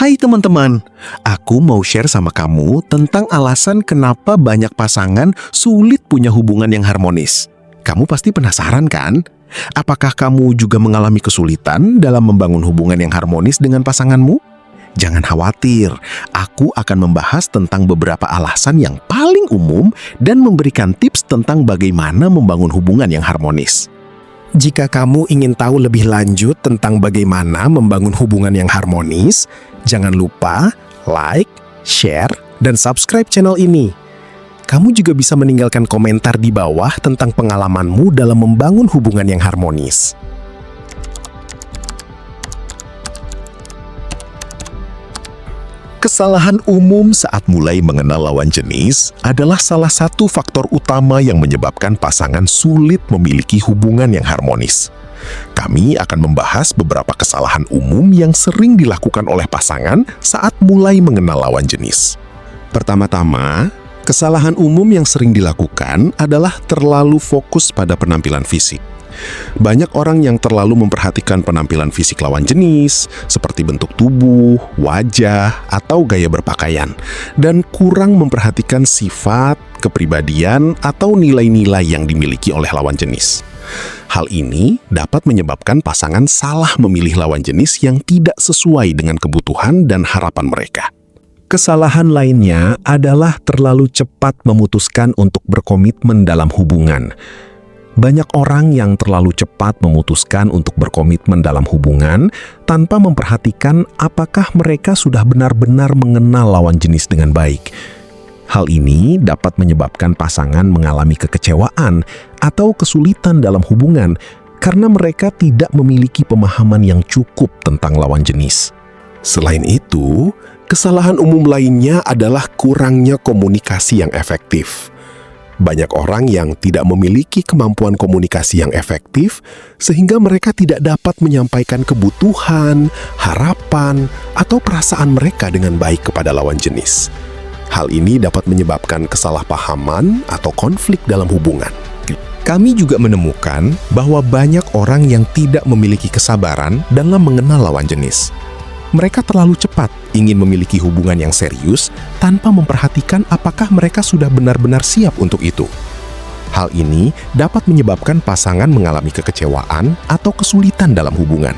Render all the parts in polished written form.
Hai teman-teman, aku mau share sama kamu tentang alasan kenapa banyak pasangan sulit punya hubungan yang harmonis. Kamu pasti penasaran kan? Apakah kamu juga mengalami kesulitan dalam membangun hubungan yang harmonis dengan pasanganmu? Jangan khawatir, aku akan membahas tentang beberapa alasan yang paling umum dan memberikan tips tentang bagaimana membangun hubungan yang harmonis. Jika kamu ingin tahu lebih lanjut tentang bagaimana membangun hubungan yang harmonis, jangan lupa like, share, dan subscribe channel ini. Kamu juga bisa meninggalkan komentar di bawah tentang pengalamanmu dalam membangun hubungan yang harmonis. Kesalahan umum saat mulai mengenal lawan jenis adalah salah satu faktor utama yang menyebabkan pasangan sulit memiliki hubungan yang harmonis. Kami akan membahas beberapa kesalahan umum yang sering dilakukan oleh pasangan saat mulai mengenal lawan jenis. Pertama-tama, kesalahan umum yang sering dilakukan adalah terlalu fokus pada penampilan fisik. Banyak orang yang terlalu memperhatikan penampilan fisik lawan jenis, seperti bentuk tubuh, wajah, atau gaya berpakaian, dan kurang memperhatikan sifat, kepribadian, atau nilai-nilai yang dimiliki oleh lawan jenis. Hal ini dapat menyebabkan pasangan salah memilih lawan jenis yang tidak sesuai dengan kebutuhan dan harapan mereka. Kesalahan lainnya adalah terlalu cepat memutuskan untuk berkomitmen dalam hubungan. Banyak orang yang terlalu cepat memutuskan untuk berkomitmen dalam hubungan tanpa memperhatikan apakah mereka sudah benar-benar mengenal lawan jenis dengan baik. Hal ini dapat menyebabkan pasangan mengalami kekecewaan atau kesulitan dalam hubungan karena mereka tidak memiliki pemahaman yang cukup tentang lawan jenis. Selain itu, kesalahan umum lainnya adalah kurangnya komunikasi yang efektif. Banyak orang yang tidak memiliki kemampuan komunikasi yang efektif sehingga mereka tidak dapat menyampaikan kebutuhan, harapan, atau perasaan mereka dengan baik kepada lawan jenis. Hal ini dapat menyebabkan kesalahpahaman atau konflik dalam hubungan. Kami juga menemukan bahwa banyak orang yang tidak memiliki kesabaran dalam mengenal lawan jenis. Mereka terlalu cepat ingin memiliki hubungan yang serius tanpa memperhatikan apakah mereka sudah benar-benar siap untuk itu. Hal ini dapat menyebabkan pasangan mengalami kekecewaan atau kesulitan dalam hubungan,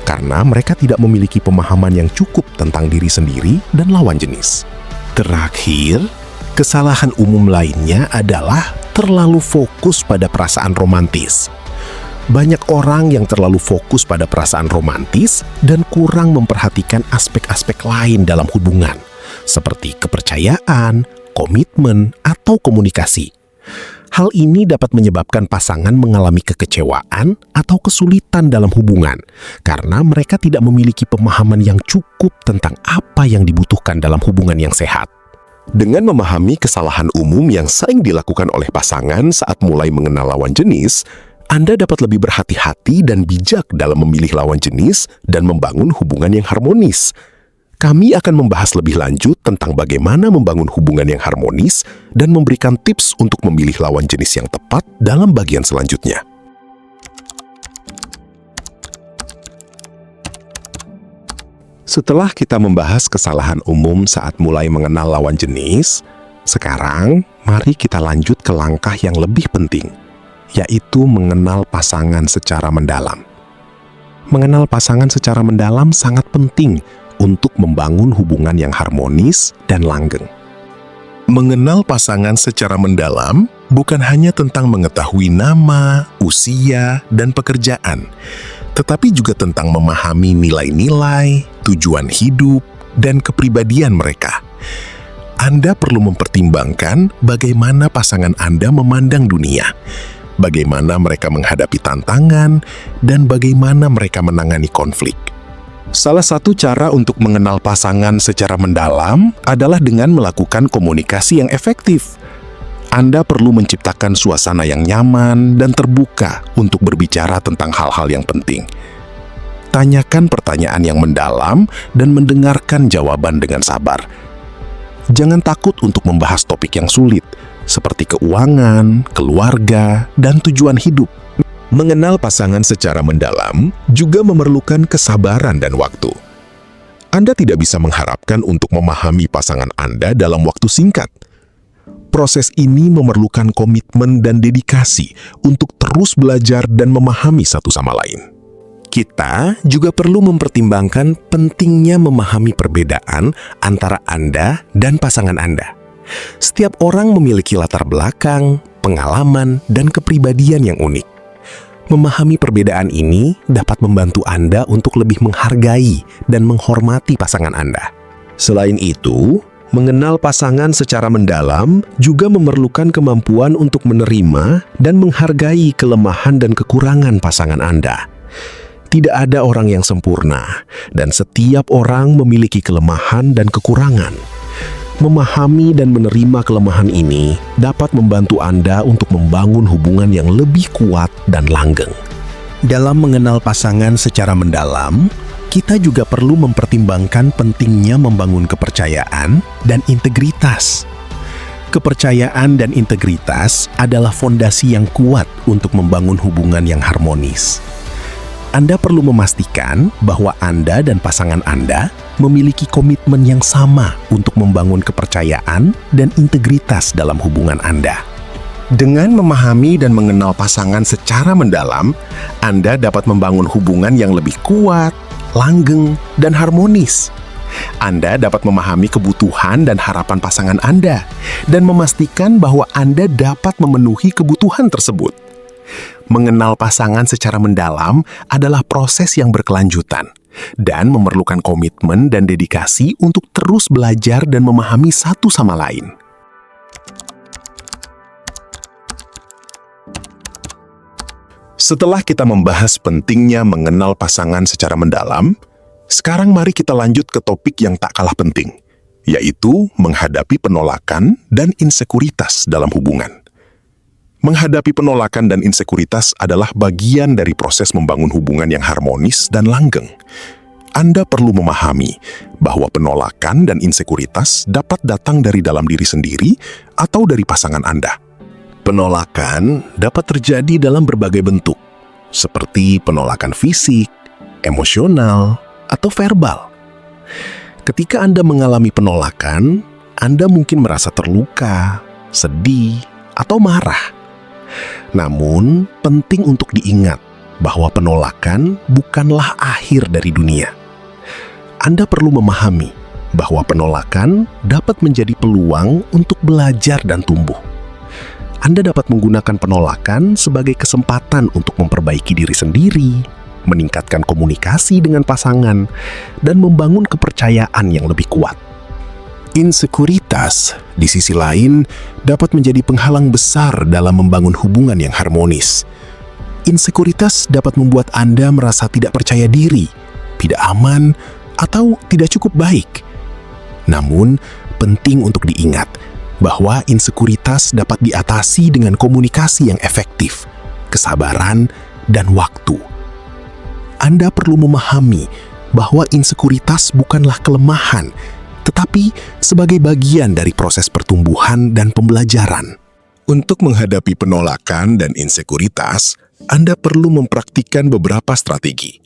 karena mereka tidak memiliki pemahaman yang cukup tentang diri sendiri dan lawan jenis. Terakhir, kesalahan umum lainnya adalah terlalu fokus pada perasaan romantis. Banyak orang yang terlalu fokus pada perasaan romantis dan kurang memperhatikan aspek-aspek lain dalam hubungan, seperti kepercayaan, komitmen, atau komunikasi. Hal ini dapat menyebabkan pasangan mengalami kekecewaan atau kesulitan dalam hubungan, karena mereka tidak memiliki pemahaman yang cukup tentang apa yang dibutuhkan dalam hubungan yang sehat. Dengan memahami kesalahan umum yang sering dilakukan oleh pasangan saat mulai mengenal lawan jenis, Anda dapat lebih berhati-hati dan bijak dalam memilih lawan jenis dan membangun hubungan yang harmonis. Kami akan membahas lebih lanjut tentang bagaimana membangun hubungan yang harmonis dan memberikan tips untuk memilih lawan jenis yang tepat dalam bagian selanjutnya. Setelah kita membahas kesalahan umum saat mulai mengenal lawan jenis, sekarang mari kita lanjut ke langkah yang lebih penting, yaitu mengenal pasangan secara mendalam. Mengenal pasangan secara mendalam sangat penting untuk membangun hubungan yang harmonis dan langgeng. Mengenal pasangan secara mendalam bukan hanya tentang mengetahui nama, usia, dan pekerjaan, tetapi juga tentang memahami nilai-nilai, tujuan hidup, dan kepribadian mereka. Anda perlu mempertimbangkan bagaimana pasangan Anda memandang dunia, bagaimana mereka menghadapi tantangan, dan bagaimana mereka menangani konflik. Salah satu cara untuk mengenal pasangan secara mendalam adalah dengan melakukan komunikasi yang efektif. Anda perlu menciptakan suasana yang nyaman dan terbuka untuk berbicara tentang hal-hal yang penting. Tanyakan pertanyaan yang mendalam dan mendengarkan jawaban dengan sabar. Jangan takut untuk membahas topik yang sulit, seperti keuangan, keluarga, dan tujuan hidup. Mengenal pasangan secara mendalam juga memerlukan kesabaran dan waktu. Anda tidak bisa mengharapkan untuk memahami pasangan Anda dalam waktu singkat. Proses ini memerlukan komitmen dan dedikasi untuk terus belajar dan memahami satu sama lain. Kita juga perlu mempertimbangkan pentingnya memahami perbedaan antara Anda dan pasangan Anda. Setiap orang memiliki latar belakang, pengalaman, dan kepribadian yang unik. Memahami perbedaan ini dapat membantu Anda untuk lebih menghargai dan menghormati pasangan Anda. Selain itu, mengenal pasangan secara mendalam juga memerlukan kemampuan untuk menerima dan menghargai kelemahan dan kekurangan pasangan Anda. Tidak ada orang yang sempurna, dan setiap orang memiliki kelemahan dan kekurangan. Memahami dan menerima kelemahan ini dapat membantu Anda untuk membangun hubungan yang lebih kuat dan langgeng. Dalam mengenal pasangan secara mendalam, kita juga perlu mempertimbangkan pentingnya membangun kepercayaan dan integritas. Kepercayaan dan integritas adalah fondasi yang kuat untuk membangun hubungan yang harmonis. Anda perlu memastikan bahwa Anda dan pasangan Anda memiliki komitmen yang sama untuk membangun kepercayaan dan integritas dalam hubungan Anda. Dengan memahami dan mengenal pasangan secara mendalam, Anda dapat membangun hubungan yang lebih kuat, langgeng, dan harmonis. Anda dapat memahami kebutuhan dan harapan pasangan Anda dan memastikan bahwa Anda dapat memenuhi kebutuhan tersebut. Mengenal pasangan secara mendalam adalah proses yang berkelanjutan dan memerlukan komitmen dan dedikasi untuk terus belajar dan memahami satu sama lain. Setelah kita membahas pentingnya mengenal pasangan secara mendalam, sekarang mari kita lanjut ke topik yang tak kalah penting, yaitu menghadapi penolakan dan insekuritas dalam hubungan. Menghadapi penolakan dan insekuritas adalah bagian dari proses membangun hubungan yang harmonis dan langgeng. Anda perlu memahami bahwa penolakan dan insekuritas dapat datang dari dalam diri sendiri atau dari pasangan Anda. Penolakan dapat terjadi dalam berbagai bentuk, seperti penolakan fisik, emosional, atau verbal. Ketika Anda mengalami penolakan, Anda mungkin merasa terluka, sedih, atau marah. Namun, penting untuk diingat bahwa penolakan bukanlah akhir dari dunia. Anda perlu memahami bahwa penolakan dapat menjadi peluang untuk belajar dan tumbuh. Anda dapat menggunakan penolakan sebagai kesempatan untuk memperbaiki diri sendiri, meningkatkan komunikasi dengan pasangan, dan membangun kepercayaan yang lebih kuat. Insekuritas, di sisi lain, dapat menjadi penghalang besar dalam membangun hubungan yang harmonis. Insekuritas dapat membuat Anda merasa tidak percaya diri, tidak aman, atau tidak cukup baik. Namun, penting untuk diingat bahwa insekuritas dapat diatasi dengan komunikasi yang efektif, kesabaran, dan waktu. Anda perlu memahami bahwa insekuritas bukanlah kelemahan, tetapi sebagai bagian dari proses pertumbuhan dan pembelajaran. Untuk menghadapi penolakan dan insekuritas, Anda perlu mempraktikkan beberapa strategi.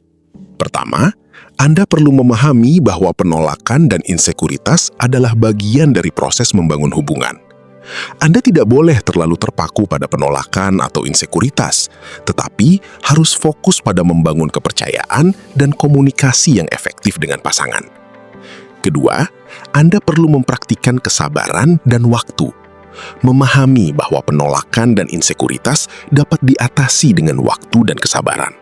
Pertama, Anda perlu memahami bahwa penolakan dan insekuritas adalah bagian dari proses membangun hubungan. Anda tidak boleh terlalu terpaku pada penolakan atau insekuritas, tetapi harus fokus pada membangun kepercayaan dan komunikasi yang efektif dengan pasangan. Kedua, Anda perlu mempraktikkan kesabaran dan waktu. Memahami bahwa penolakan dan insekuritas dapat diatasi dengan waktu dan kesabaran.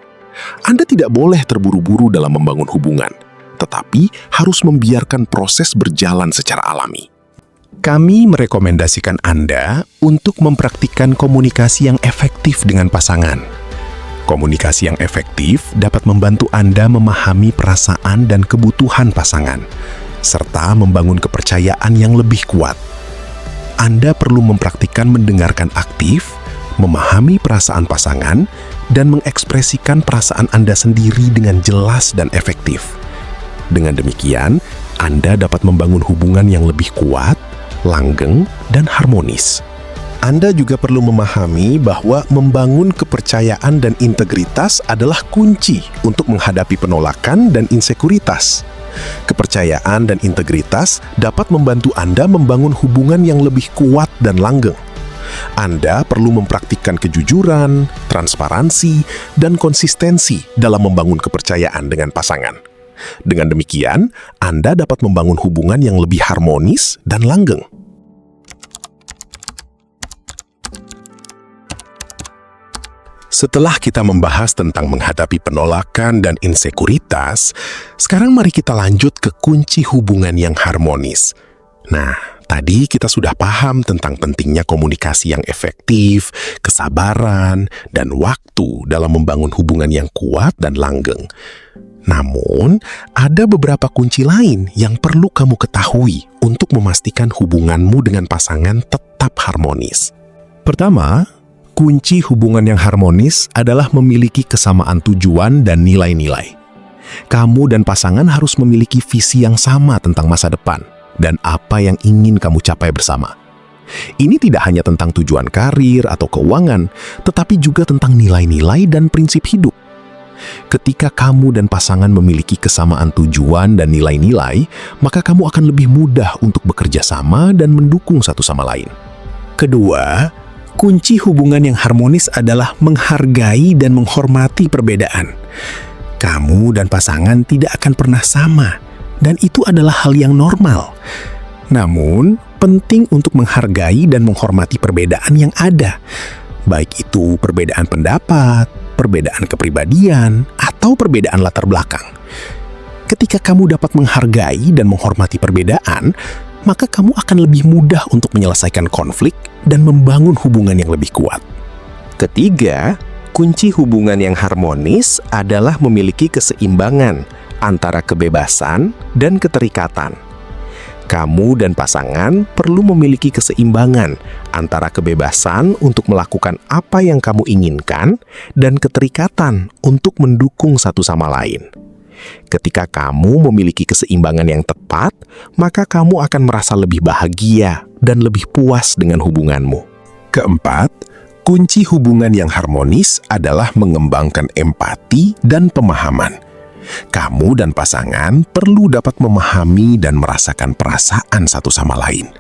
Anda tidak boleh terburu-buru dalam membangun hubungan, tetapi harus membiarkan proses berjalan secara alami. Kami merekomendasikan Anda untuk mempraktikkan komunikasi yang efektif dengan pasangan. Komunikasi yang efektif dapat membantu Anda memahami perasaan dan kebutuhan pasangan, serta membangun kepercayaan yang lebih kuat. Anda perlu mempraktikkan mendengarkan aktif, memahami perasaan pasangan, dan mengekspresikan perasaan Anda sendiri dengan jelas dan efektif. Dengan demikian, Anda dapat membangun hubungan yang lebih kuat, langgeng, dan harmonis. Anda juga perlu memahami bahwa membangun kepercayaan dan integritas adalah kunci untuk menghadapi penolakan dan insekuritas. Kepercayaan dan integritas dapat membantu Anda membangun hubungan yang lebih kuat dan langgeng. Anda perlu mempraktikkan kejujuran, transparansi, dan konsistensi dalam membangun kepercayaan dengan pasangan. Dengan demikian, Anda dapat membangun hubungan yang lebih harmonis dan langgeng. Setelah kita membahas tentang menghadapi penolakan dan insekuritas, sekarang mari kita lanjut ke kunci hubungan yang harmonis. Nah, tadi kita sudah paham tentang pentingnya komunikasi yang efektif, kesabaran, dan waktu dalam membangun hubungan yang kuat dan langgeng. Namun, ada beberapa kunci lain yang perlu kamu ketahui untuk memastikan hubunganmu dengan pasangan tetap harmonis. Pertama, kunci hubungan yang harmonis adalah memiliki kesamaan tujuan dan nilai-nilai. Kamu dan pasangan harus memiliki visi yang sama tentang masa depan dan apa yang ingin kamu capai bersama. Ini tidak hanya tentang tujuan karir atau keuangan, tetapi juga tentang nilai-nilai dan prinsip hidup. Ketika kamu dan pasangan memiliki kesamaan tujuan dan nilai-nilai, maka kamu akan lebih mudah untuk bekerja sama dan mendukung satu sama lain. Kedua, kunci hubungan yang harmonis adalah menghargai dan menghormati perbedaan. Kamu dan pasangan tidak akan pernah sama, dan itu adalah hal yang normal. Namun, penting untuk menghargai dan menghormati perbedaan yang ada, baik itu perbedaan pendapat, perbedaan kepribadian, atau perbedaan latar belakang. Ketika kamu dapat menghargai dan menghormati perbedaan, maka kamu akan lebih mudah untuk menyelesaikan konflik dan membangun hubungan yang lebih kuat. Ketiga, kunci hubungan yang harmonis adalah memiliki keseimbangan antara kebebasan dan keterikatan. Kamu dan pasangan perlu memiliki keseimbangan antara kebebasan untuk melakukan apa yang kamu inginkan dan keterikatan untuk mendukung satu sama lain. Ketika kamu memiliki keseimbangan yang tepat, maka kamu akan merasa lebih bahagia dan lebih puas dengan hubunganmu. Keempat, kunci hubungan yang harmonis adalah mengembangkan empati dan pemahaman. Kamu dan pasangan perlu dapat memahami dan merasakan perasaan satu sama lain.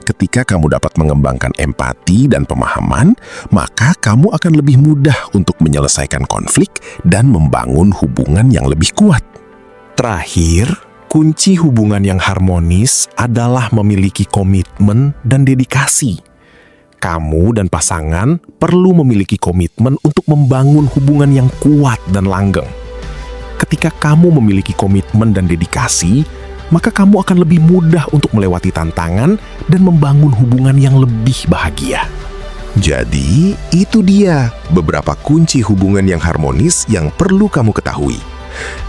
Ketika kamu dapat mengembangkan empati dan pemahaman, maka kamu akan lebih mudah untuk menyelesaikan konflik dan membangun hubungan yang lebih kuat. Terakhir, kunci hubungan yang harmonis adalah memiliki komitmen dan dedikasi. Kamu dan pasangan perlu memiliki komitmen untuk membangun hubungan yang kuat dan langgeng. Ketika kamu memiliki komitmen dan dedikasi, maka kamu akan lebih mudah untuk melewati tantangan dan membangun hubungan yang lebih bahagia. Jadi, itu dia beberapa kunci hubungan yang harmonis yang perlu kamu ketahui.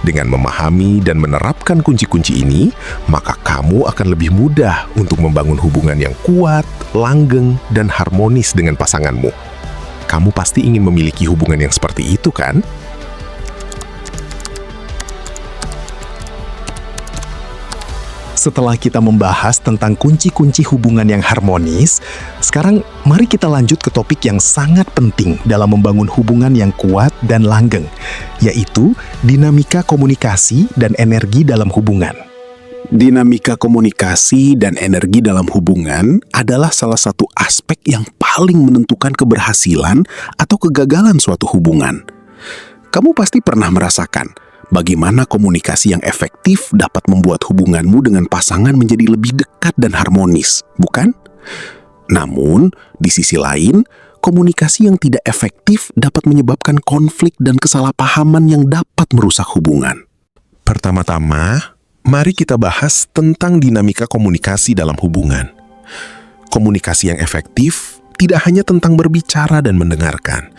Dengan memahami dan menerapkan kunci-kunci ini, maka kamu akan lebih mudah untuk membangun hubungan yang kuat, langgeng, dan harmonis dengan pasanganmu. Kamu pasti ingin memiliki hubungan yang seperti itu, kan? Setelah kita membahas tentang kunci-kunci hubungan yang harmonis, sekarang mari kita lanjut ke topik yang sangat penting dalam membangun hubungan yang kuat dan langgeng, yaitu dinamika komunikasi dan energi dalam hubungan. Dinamika komunikasi dan energi dalam hubungan adalah salah satu aspek yang paling menentukan keberhasilan atau kegagalan suatu hubungan. Kamu pasti pernah merasakan bagaimana komunikasi yang efektif dapat membuat hubunganmu dengan pasangan menjadi lebih dekat dan harmonis, bukan? Namun, di sisi lain, komunikasi yang tidak efektif dapat menyebabkan konflik dan kesalahpahaman yang dapat merusak hubungan. Pertama-tama, mari kita bahas tentang dinamika komunikasi dalam hubungan. Komunikasi yang efektif tidak hanya tentang berbicara dan mendengarkan,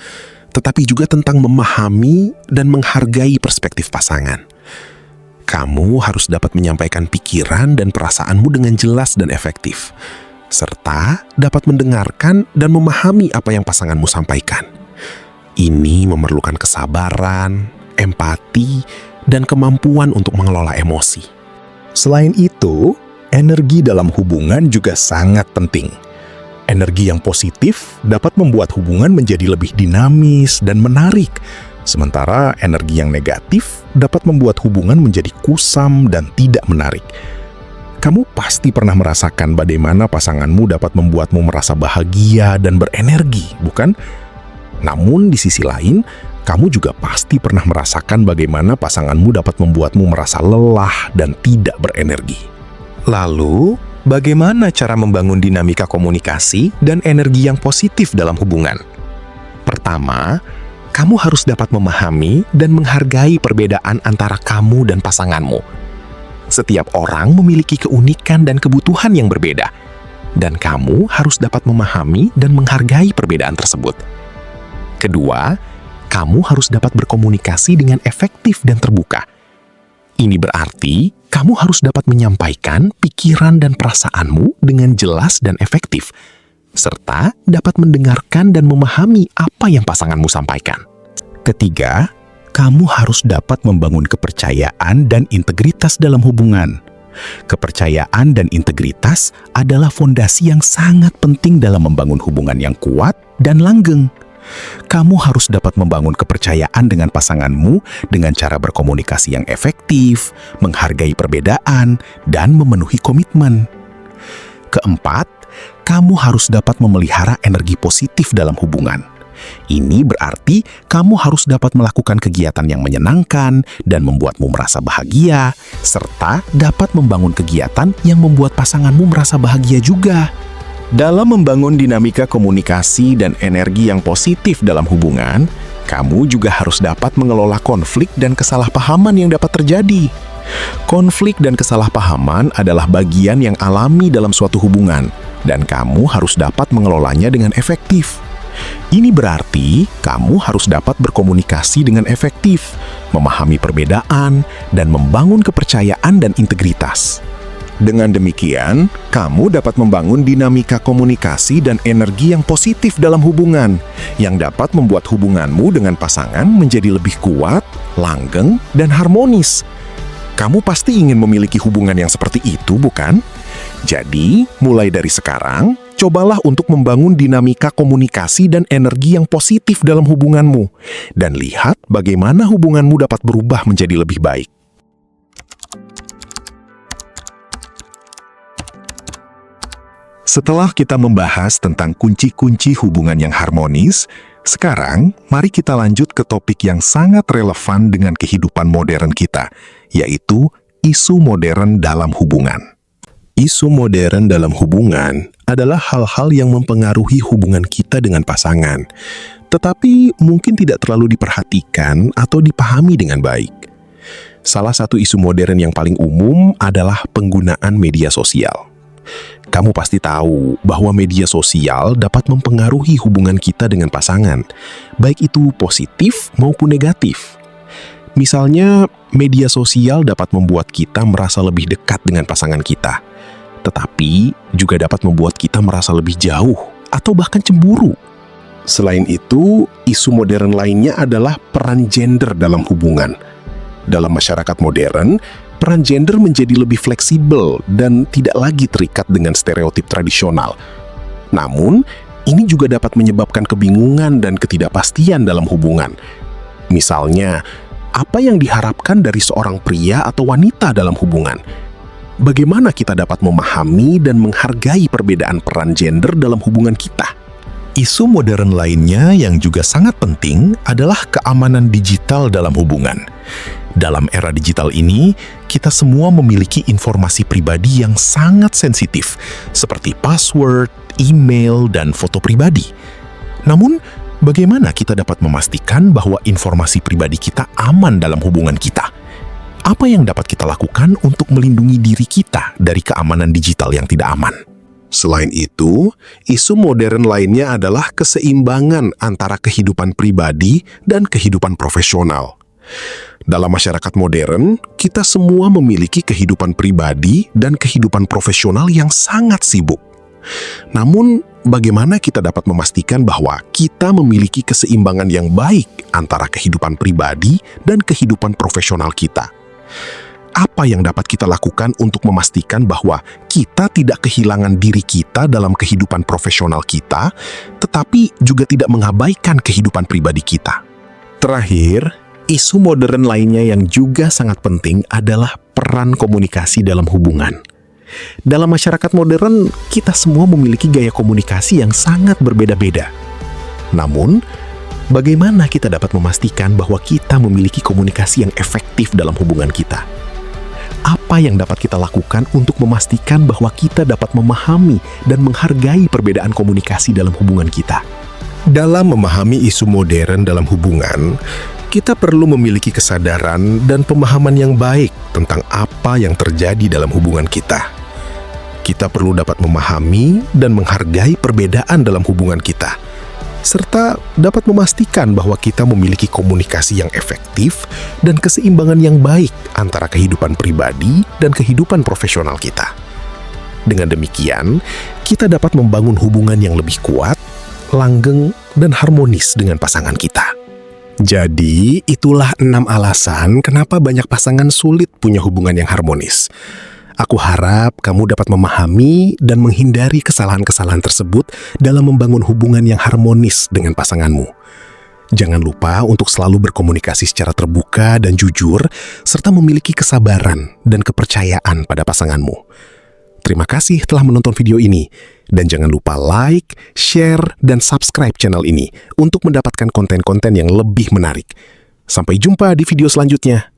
tetapi juga tentang memahami dan menghargai perspektif pasangan. Kamu harus dapat menyampaikan pikiran dan perasaanmu dengan jelas dan efektif, serta dapat mendengarkan dan memahami apa yang pasanganmu sampaikan. Ini memerlukan kesabaran, empati, dan kemampuan untuk mengelola emosi. Selain itu, energi dalam hubungan juga sangat penting. Energi yang positif dapat membuat hubungan menjadi lebih dinamis dan menarik, Sementara energi yang negatif dapat membuat hubungan menjadi kusam dan tidak menarik. Kamu pasti pernah merasakan bagaimana pasanganmu dapat membuatmu merasa bahagia dan berenergi, bukan? Namun di sisi lain, kamu juga pasti pernah merasakan bagaimana pasanganmu dapat membuatmu merasa lelah dan tidak berenergi. Lalu, bagaimana cara membangun dinamika komunikasi dan energi yang positif dalam hubungan? Pertama, kamu harus dapat memahami dan menghargai perbedaan antara kamu dan pasanganmu. Setiap orang memiliki keunikan dan kebutuhan yang berbeda, dan kamu harus dapat memahami dan menghargai perbedaan tersebut. Kedua, kamu harus dapat berkomunikasi dengan efektif dan terbuka. Ini berarti kamu harus dapat menyampaikan pikiran dan perasaanmu dengan jelas dan efektif, serta dapat mendengarkan dan memahami apa yang pasanganmu sampaikan. Ketiga, kamu harus dapat membangun kepercayaan dan integritas dalam hubungan. Kepercayaan dan integritas adalah fondasi yang sangat penting dalam membangun hubungan yang kuat dan langgeng. Kamu harus dapat membangun kepercayaan dengan pasanganmu dengan cara berkomunikasi yang efektif, menghargai perbedaan, dan memenuhi komitmen. Keempat, kamu harus dapat memelihara energi positif dalam hubungan. Ini berarti kamu harus dapat melakukan kegiatan yang menyenangkan dan membuatmu merasa bahagia, serta dapat membangun kegiatan yang membuat pasanganmu merasa bahagia juga. Dalam membangun dinamika komunikasi dan energi yang positif dalam hubungan, kamu juga harus dapat mengelola konflik dan kesalahpahaman yang dapat terjadi. Konflik dan kesalahpahaman adalah bagian yang alami dalam suatu hubungan, dan kamu harus dapat mengelolanya dengan efektif. Ini berarti kamu harus dapat berkomunikasi dengan efektif, memahami perbedaan, dan membangun kepercayaan dan integritas. Dengan demikian, kamu dapat membangun dinamika komunikasi dan energi yang positif dalam hubungan, yang dapat membuat hubunganmu dengan pasangan menjadi lebih kuat, langgeng, dan harmonis. Kamu pasti ingin memiliki hubungan yang seperti itu, bukan? Jadi, mulai dari sekarang, cobalah untuk membangun dinamika komunikasi dan energi yang positif dalam hubunganmu, dan lihat bagaimana hubunganmu dapat berubah menjadi lebih baik. Setelah kita membahas tentang kunci-kunci hubungan yang harmonis, sekarang mari kita lanjut ke topik yang sangat relevan dengan kehidupan modern kita, yaitu isu modern dalam hubungan. Isu modern dalam hubungan adalah hal-hal yang mempengaruhi hubungan kita dengan pasangan, tetapi mungkin tidak terlalu diperhatikan atau dipahami dengan baik. Salah satu isu modern yang paling umum adalah penggunaan media sosial. Kamu pasti tahu bahwa media sosial dapat mempengaruhi hubungan kita dengan pasangan, baik itu positif maupun negatif. Misalnya, media sosial dapat membuat kita merasa lebih dekat dengan pasangan kita, tetapi juga dapat membuat kita merasa lebih jauh atau bahkan cemburu. Selain itu, isu modern lainnya adalah peran gender dalam hubungan. Dalam masyarakat modern, peran gender menjadi lebih fleksibel dan tidak lagi terikat dengan stereotip tradisional. Namun, ini juga dapat menyebabkan kebingungan dan ketidakpastian dalam hubungan. Misalnya, apa yang diharapkan dari seorang pria atau wanita dalam hubungan? Bagaimana kita dapat memahami dan menghargai perbedaan peran gender dalam hubungan kita? Isu modern lainnya yang juga sangat penting adalah keamanan digital dalam hubungan. Dalam era digital ini, kita semua memiliki informasi pribadi yang sangat sensitif, seperti password, email, dan foto pribadi. Namun, bagaimana kita dapat memastikan bahwa informasi pribadi kita aman dalam hubungan kita? Apa yang dapat kita lakukan untuk melindungi diri kita dari keamanan digital yang tidak aman? Selain itu, isu modern lainnya adalah keseimbangan antara kehidupan pribadi dan kehidupan profesional. Dalam masyarakat modern, kita semua memiliki kehidupan pribadi dan kehidupan profesional yang sangat sibuk. Namun, bagaimana kita dapat memastikan bahwa kita memiliki keseimbangan yang baik antara kehidupan pribadi dan kehidupan profesional kita? Apa yang dapat kita lakukan untuk memastikan bahwa kita tidak kehilangan diri kita dalam kehidupan profesional kita, tetapi juga tidak mengabaikan kehidupan pribadi kita? Terakhir, isu modern lainnya yang juga sangat penting adalah peran komunikasi dalam hubungan. Dalam masyarakat modern, kita semua memiliki gaya komunikasi yang sangat berbeda-beda. Namun, bagaimana kita dapat memastikan bahwa kita memiliki komunikasi yang efektif dalam hubungan kita? Apa yang dapat kita lakukan untuk memastikan bahwa kita dapat memahami dan menghargai perbedaan komunikasi dalam hubungan kita? Dalam memahami isu modern dalam hubungan, kita perlu memiliki kesadaran dan pemahaman yang baik tentang apa yang terjadi dalam hubungan kita. Kita perlu dapat memahami dan menghargai perbedaan dalam hubungan kita, serta dapat memastikan bahwa kita memiliki komunikasi yang efektif dan keseimbangan yang baik antara kehidupan pribadi dan kehidupan profesional kita. Dengan demikian, kita dapat membangun hubungan yang lebih kuat, langgeng, dan harmonis dengan pasangan kita. Jadi, itulah 6 alasan kenapa banyak pasangan sulit punya hubungan yang harmonis. Aku harap kamu dapat memahami dan menghindari kesalahan-kesalahan tersebut dalam membangun hubungan yang harmonis dengan pasanganmu. Jangan lupa untuk selalu berkomunikasi secara terbuka dan jujur, serta memiliki kesabaran dan kepercayaan pada pasanganmu. Terima kasih telah menonton video ini, dan jangan lupa like, share, dan subscribe channel ini untuk mendapatkan konten-konten yang lebih menarik. Sampai jumpa di video selanjutnya.